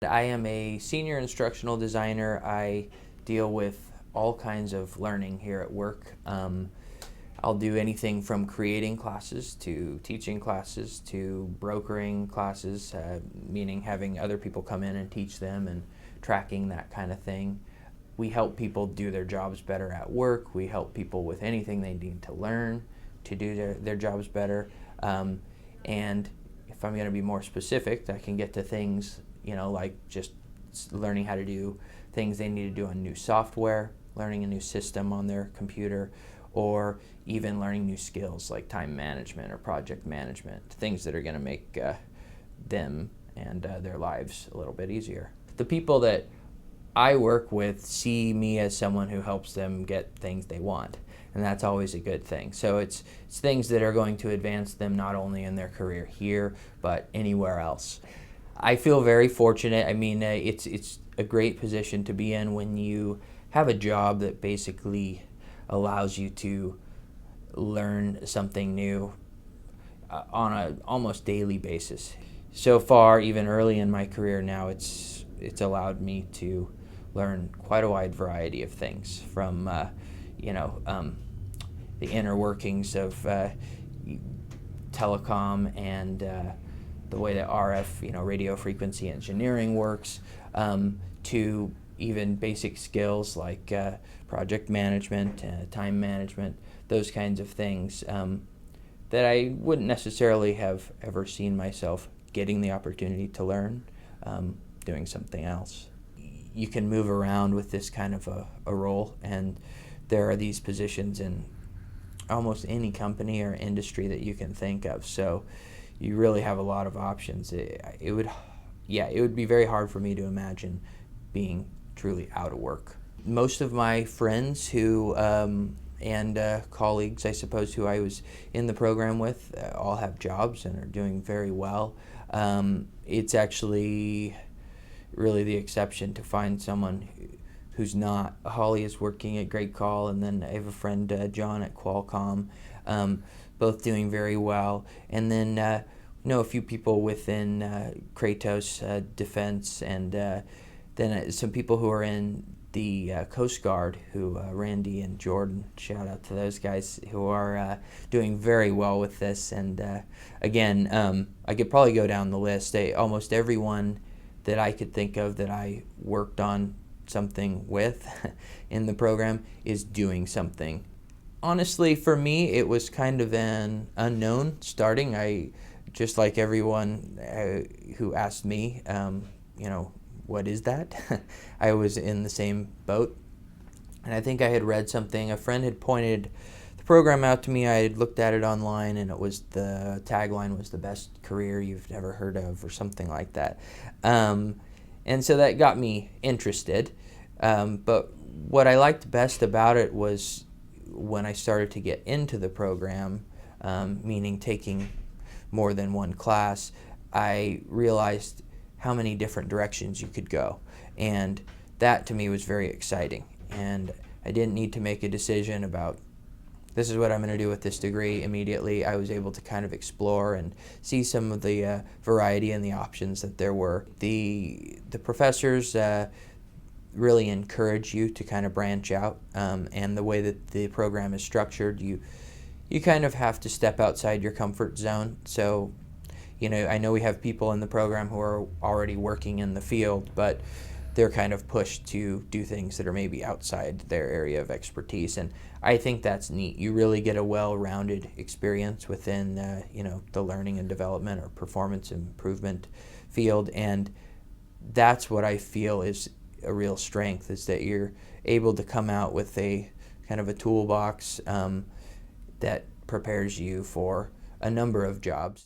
I am a senior instructional designer. I deal with all kinds of learning here at work. I'll do anything from creating classes to teaching classes to brokering classes, meaning having other people come in and teach them and tracking that kind of thing. We help people do their jobs better at work. We help people with anything they need to learn to do their jobs better. And if I'm going to be more specific, I can get to things, like just learning how to do things they need to do on new software, learning a new system on their computer, or even learning new skills like time management or project management, things that are going to make them and their lives a little bit easier. The people that I work with see me as someone who helps them get things they want, and that's always a good thing. So it's things that are going to advance them not only in their career here, but anywhere else. I feel very fortunate. I mean, it's a great position to be in when you have a job that basically allows you to learn something new on an almost daily basis. So far, even early in my career now, it's allowed me to learn quite a wide variety of things, from the inner workings of telecom and the way that RF, radio frequency engineering works, to even basic skills like project management, time management, those kinds of things that I wouldn't necessarily have ever seen myself getting the opportunity to learn doing something else. You can move around with this kind of a role, and there are these positions in almost any company or industry that you can think of. So you really have a lot of options. It would be very hard for me to imagine being truly out of work. Most of my friends who and colleagues, I suppose, who I was in the program with, all have jobs and are doing very well. It's actually really the exception to find someone who's not. Holly is working at Great Call, and then I have a friend, John, at Qualcomm, both doing very well. And then know a few people within Kratos Defense, and then some people who are in the Coast Guard, who Randy and Jordan, shout out to those guys, who are doing very well with this. And again, I could probably go down the list. Almost everyone that I could think of that I worked on something with in the program is doing something. Honestly, for me, it was kind of an unknown starting. I, just like everyone who asked me, what is that? I was in the same boat. And I think I had read something. A friend had pointed the program out to me. I had looked at it online, and the tagline was "the best career you've ever heard of," or something like that. And so that got me interested. But what I liked best about it was when I started to get into the program, meaning taking more than one class, I realized how many different directions you could go. And that to me was very exciting. And I didn't need to make a decision about, this is what I'm going to do with this degree immediately. I was able to kind of explore and see some of the variety and the options that there were. The professors really encourage you to kind of branch out, and the way that the program is structured, you kind of have to step outside your comfort zone. So, I know we have people in the program who are already working in the field, but they're kind of pushed to do things that are maybe outside their area of expertise, and I think that's neat. You really get a well-rounded experience within, the learning and development or performance improvement field, and that's what I feel is a real strength, is that you're able to come out with a kind of a toolbox that prepares you for a number of jobs.